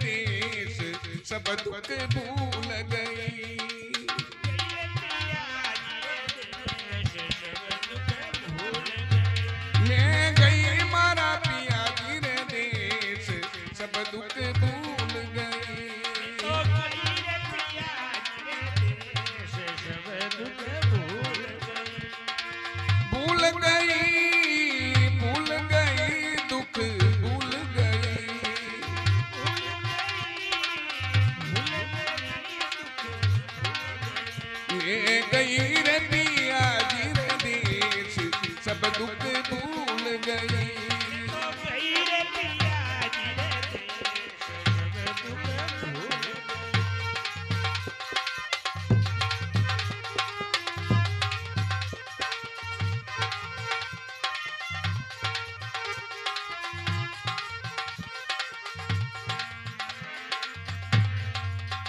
देश सब दुख भूल गई। मैं गई मारा पिया जी रे देश सब दुख भूल गई। भूल गई दुख भूल गई। मैं गई रे पिया जी रे देश सब दुख भूल गई।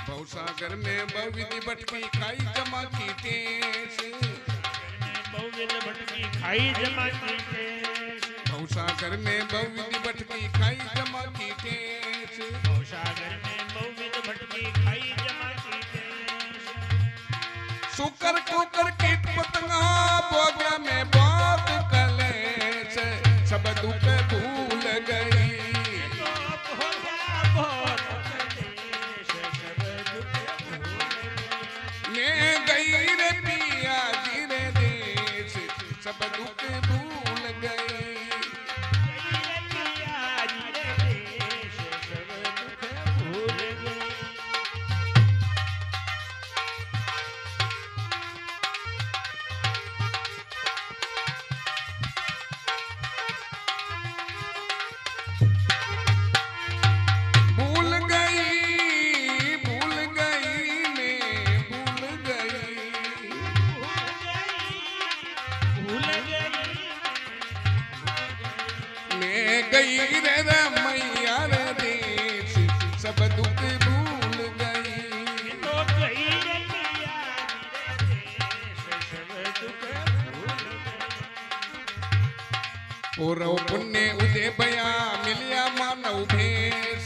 भवसागर में बहुविधि भटकी खाई जमा की टेस। खाई जमा की टेस। भवसागर में बहुविधि भटकी खाई जमा की टेस। भवसागर में बहुविध भटकी खाई जमा की टेस। शुकर कुकर कीट पतंगा बोझा में बहुत कलेश सब दुख भूल गई। मैं गई रे पिया जी रे देश सब दुख भूल गई। गई रे रमैया रे देश सब दुख भूल गई। तो गई रे पिया देश सब दुख भूल गई। पूरव पुण्य उदय भया मिलिया मानव भेष।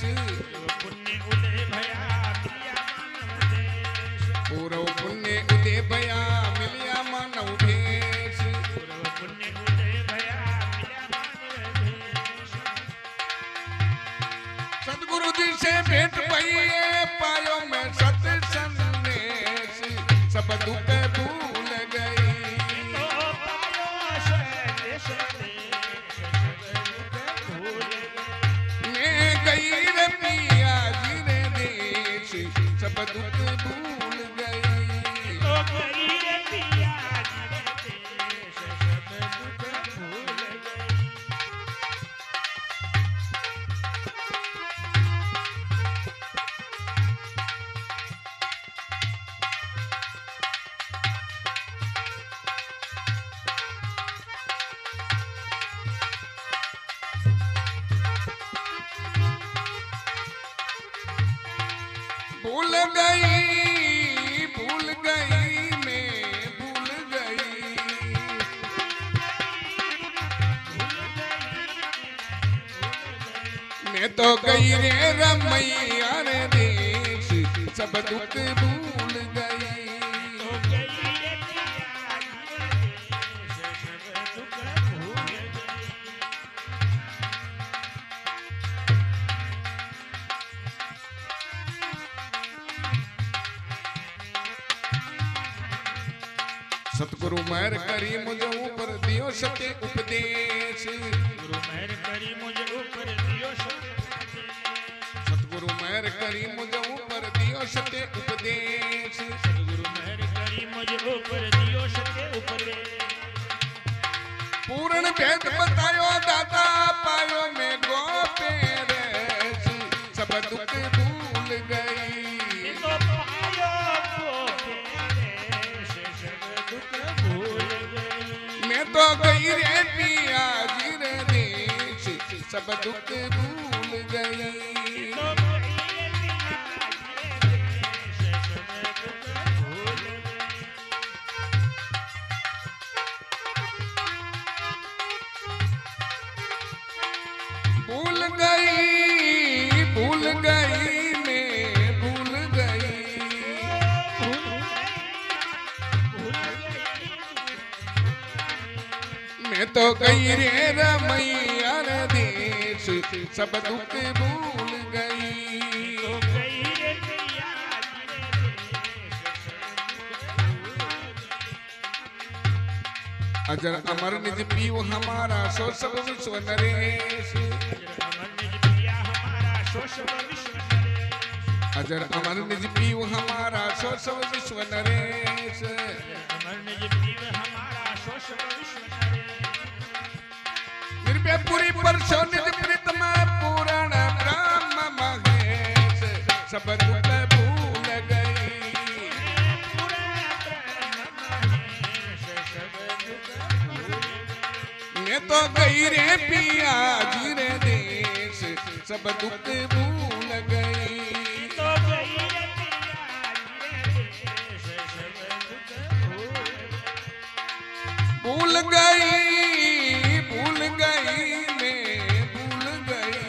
पुण्य उदय भया मिलिया मानव भेष। पूरव पुण्य उदय भया मिलिया मानव भेष। पूरव पुण्य उदय भया मिलिया मानव भेष। सतगुरु जी से भेंट पइए पायो में सत संदेश सब दुख भूल गई। तो पायो संदेश सब दुख भूल गई। मैं गई रे पिया जी रे देश सब दुख भूल गई। तो गई रे पिया जी रे देश सब दुख भूल गई। भूल गई मैं भूल गई। मैं तो गई रे रमैया रे देश सब दुख भूल गई। तो गई रे पिया जी रे देश सब दुख भूल गई। सतगुरु मेहर करी मुझ ऊपर दियो सत्य उपदेश। गुरु मेहर करी मुझ ऊपर दियो सत्य उपदेश। सतगुरु मेहर करी मुझ ऊपर दियो सत्य उपदेश। गुरु मेहर करी मुझ ऊपर दियो सत्य उपदेश। पूर्ण भेद बतायो दादा पायो में गोपे रस सब दुख भूल गई। तो पायो गोपे सब दुख भूल गई। मैं तो गई रे पिया जी रे देश सब दुख भूल गई। तो गई रे पिया जी रे देश सब दुख भूल गई। भूल गई तो गई रे रमैया रे देश सब दुख भूल गई तो गई रे मैया जी रे देश सब दुख। अजर अमर निज पीव हमारा सो सब विश्व नरेश अमर निज पिया हमारा सो सब विश्व नरेश। अजर अमर निज पीव हमारा सो सब विश्व नरेश अमर निज पीव हमारा सो सब विश्व नरेश। निर्भयपुरी परसो निज प्रीतम पूरण ब्रह्म महेश सब दुख भूल गई ये तो गई रे पिया जी रे देश सब दुख भूल गई तो गई रे पिया जी रे देश सब दुख भूल गई भूल गई मैं भूल गई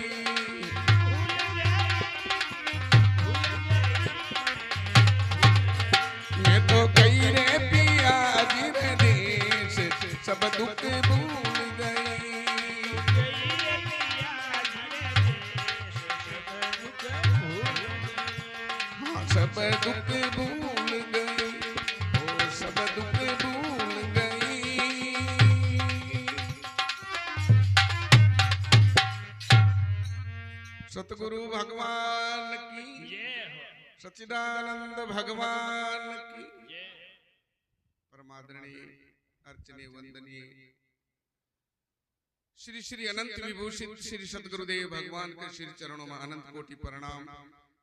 ये तो गई रे पिया जी रे देश सब दुख भूल गई हाँ सब दुख भूल गई ओ सब दुख भूल गई सतगुरु भगवान की सच्चिदानंद भगवान की परमादरणीय अर्चनीय वंदनीय श्री श्री अनंत विभूषित श्री सतगुरुदेव भगवान के श्री चरणों में अनंत कोटि प्रणाम।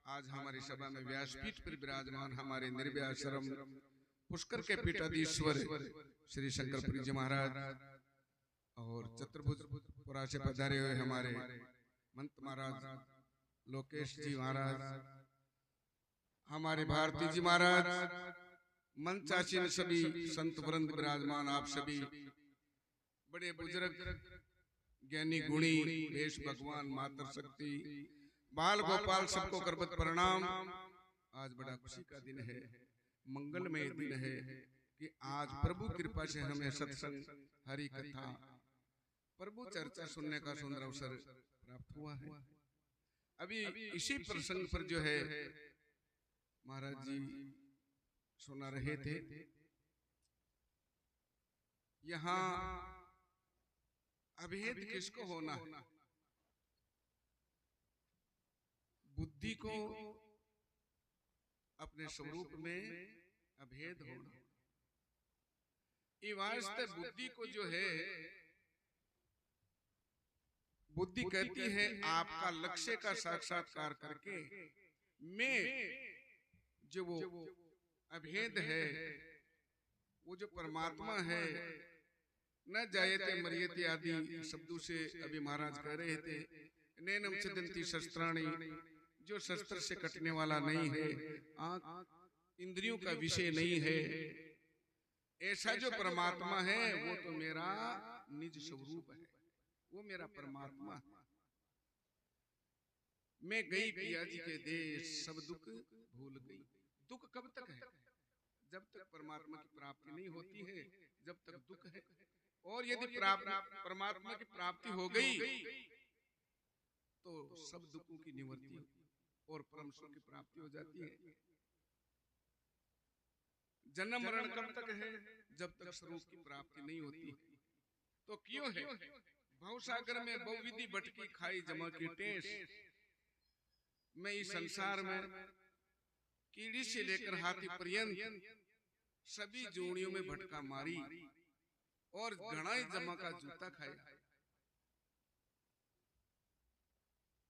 आज हमारी सभा में व्यासपीठ पर विराजमान हमारे निर्व्याश्रम पुष्कर के पीठाधीश्वर श्री शंकरपुरी जी महाराज और चतुर्भुजपुरा से पधारे हुए हमारे मंत महाराज लोकेश जी महाराज, हमारे भारती जी महाराज, मंचासीन सभी संत वृंद विराजमान, आप सभी बड़े बुजुर्ग ज्ञानी गुणी भेष भगवान मातर शक्ति बाल गोपाल सबको करबत प्रणाम। आज बड़ा खुशी का दिन है, मंगलमय दिन है कि आज प्रभु कृपा से हमें सत्संग हरि कथा प्रभु चर्चा सुनने का सुंदर अवसर प्राप्त हुआ है। अभी इसी प्रसंग पर जो है महाराज जी सुना रहे थे, यहाँ अभेद किसको होना है? बुद्धि को अपने स्वरूप में अभेद होना। ये वास्तव बुद्धि को जो है, बुद्धि कहती है आपका लक्ष्य का साक्षात्कार करके मैं जो वो अभेद है, वो जो परमात्मा है, न जायते मरियते आदि शब्दों से अभी महाराज कह रहे थे, नैनम छदंती शस्त्राणी, जो शस्त्र से कटने वाला नहीं है, आंख इंद्रियों का विषय नहीं है, ऐसा जो परमात्मा है वो तो मेरा निज स्वरूप है, वो मेरा परमात्मा है। मैं गई पिया जी के देश सब दुख भूल गई। दुख कब तक है? जब तक परमात्मा की प्राप्ति नहीं होती है, जब तक दुख है। और यदि परमात्मा की प्राप्ति हो गई तो सब दुखों की निवृत्ति और परम सुख की प्राप्ति हो जाती है। जन्म मरण कब तक है? जब तक स्वरूप की प्राप्ति नहीं होती। तो क्यों है? भवसागर में बहुविधि भटकी खाई जमा की टेस। मैं इस संसार में कीड़ी से लेकर हाथी पर्यंत सभी जोड़ियों में भटका मारी और घणाई जमा का जूता खाया।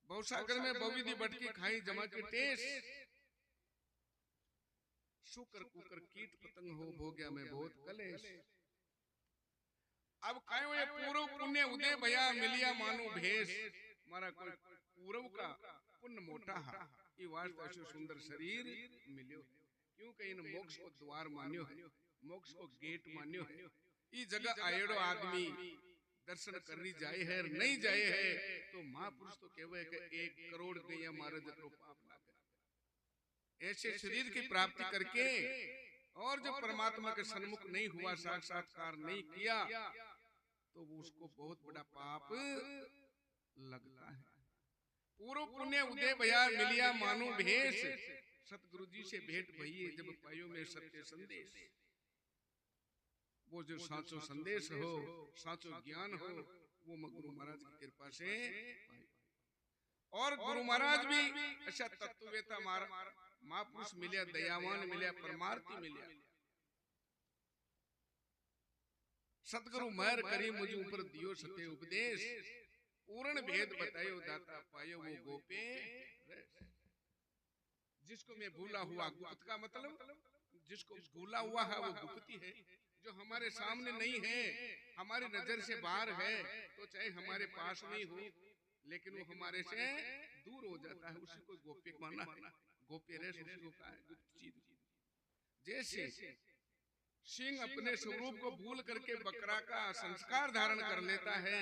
भवसागर में बहुविधि भटकी खाई जमा की टेस। शुकर कुकर कीट पतंग हो भोग्या में बहुत कलेश। अब कायो ये पूर्व पुण्य उदय भया मिलिया मानो भेष। मारा कोई पूर्व का पुण्य मोटा है, ये वास्ते ऐसे सुंदर शरीर मिलियो। क्यों कहीं न मोक्ष को द्वार मान्यो है, मोक्ष को गेट मान्यो है। ये जगह आएड़ो आदमी दर्शन करनी जाए है, नहीं जाए है तो महापुरुष तो कहवे कि 1 करोड़ गया मारे जतो पाप ना करे। ऐसे शरीर की प्राप्ति करके और जो परमात्मा के सन्मुख नहीं हुआ, साक्षात्कार नहीं किया, तो वो उसको बहुत बड़ा पाप लगता है। पूर्व पुण्य उदय भया मिलिया मानो भेष, सतगुरु जी से भेंट भई जब पायो में सत्य संदेश। वो जो साचो संदेश हो, साचो ज्ञान हो, वो मैं गुरु महाराज की कृपा से पाई। और गुरु महाराज भी अच्छा तत्ववेता महापुरुष मिले, दयावान मिले, परमार्थी मिले। सतगुरु महर करी मुझ ऊपर दियो सत्य उपदेश, पूर्ण भेद बतायो दाता पायो वो गोपे। जिसको मैं भूला हुआ, गुप्त का मतलब जिसको भूला हुआ है वो गुप्ती है। जो हमारे सामने नहीं है, हमारी नजर से बाहर है, तो चाहे हमारे पास नहीं हो, लेकिन वो हमारे से दूर हो जाता है, उसी को गोप्य माना है। गोप्य रह उसी को कहा है गुप्त चीज। जैसे सिंह अपने स्वरूप को भूल करके बकरा का संस्कार धारण कर लेता है,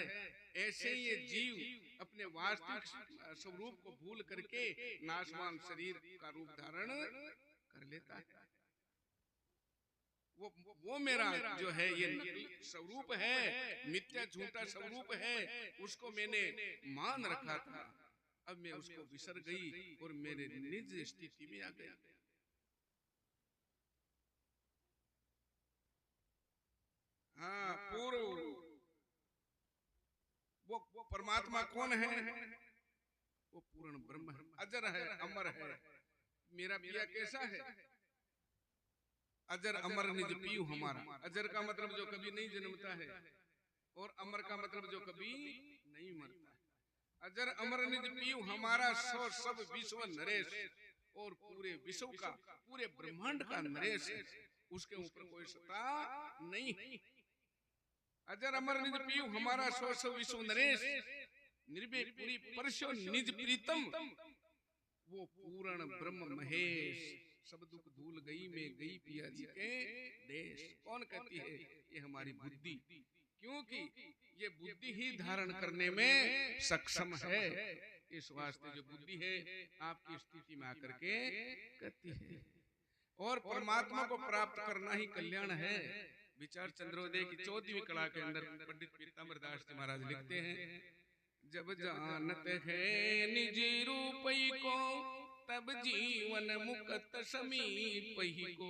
ऐसे ही ये जीव अपने वास्तविक स्वरूप को भूल करके नाशवान शरीर का रूप धारण कर लेता है। वो मेरा जो है ये नकली स्वरूप है, मिथ्या झूठा स्वरूप है, उसको मैंने मान रखा था। अब मैं उसको बिसर गई और मेरे निज स्थिति में आ गई। हाँ, पूर्व वो परमात्मा कौन है? वो पूर्ण ब्रह्म है, अजर है, अमर है। मेरा पिया कैसा है? अजर अमर निज पीयू हमारा। अजर का मतलब जो कभी नहीं जन्मता है, और अमर का मतलब जो कभी नहीं मरता है। अजर अमर निज पीयू हमारा, सो सब विश्व नरेश, और पूरे विश्व का, पूरे ब्रह्मांड का नरेश, उसके ऊपर कोई सत्ता नहीं है। अजर अमर निज पीयू हमारा, सो सब विश्व नरेश, निर्भय पूरी परशो निज प्रीतम, वो पूर्ण ब्रह्म महेश। सब दुख धूल गई मैं गई पिया जी के देश। कौन कहती है? ये हमारी बुद्धि, क्योंकि ये बुद्धि ही धारण करने में सक्षम है। इस वास्ते जो बुद्धि है आपकी स्थिति में आकर के कहती है, और परमात्मा को प्राप्त करना ही कल्याण है। विचार चंद्रोदय की 14वीं कला के अंदर पंडित पीताम्बर दास जी महाराज लिखते हैं, जब जानत है निज रूप को, तब जीवन मुक्त समीप ही को,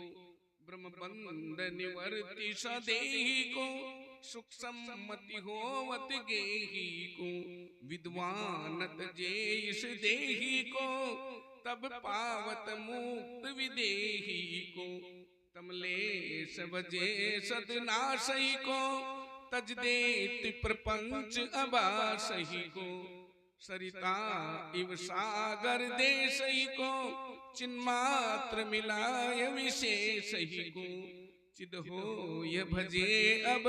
ब्रह्म बंध निवर्ति सदेही को, सुख सम्मति होवत गेही को, विद्वानत जे इस देही को, तब पावत मुक्त विदेही को, तमले सबजे सदनासही को, तज देत प्रपंच अबासही को, सरिता इव सागर देसही को, चिन्मात्र मिलाय विशेष ही को, चिद हो ये भजे अब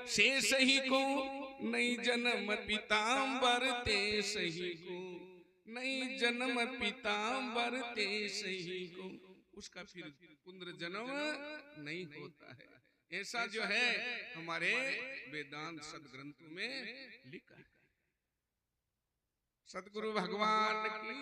शेष ही को, नई जन्म पीताम्बर ते सही को, नई जन्म पीताम्बर ते सही को, उसका फिर पुनर्जन्म नहीं होता है। ऐसा जो है हमारे वेदांत सदग्रंथों में लिखा है। सदगुरु भगवान की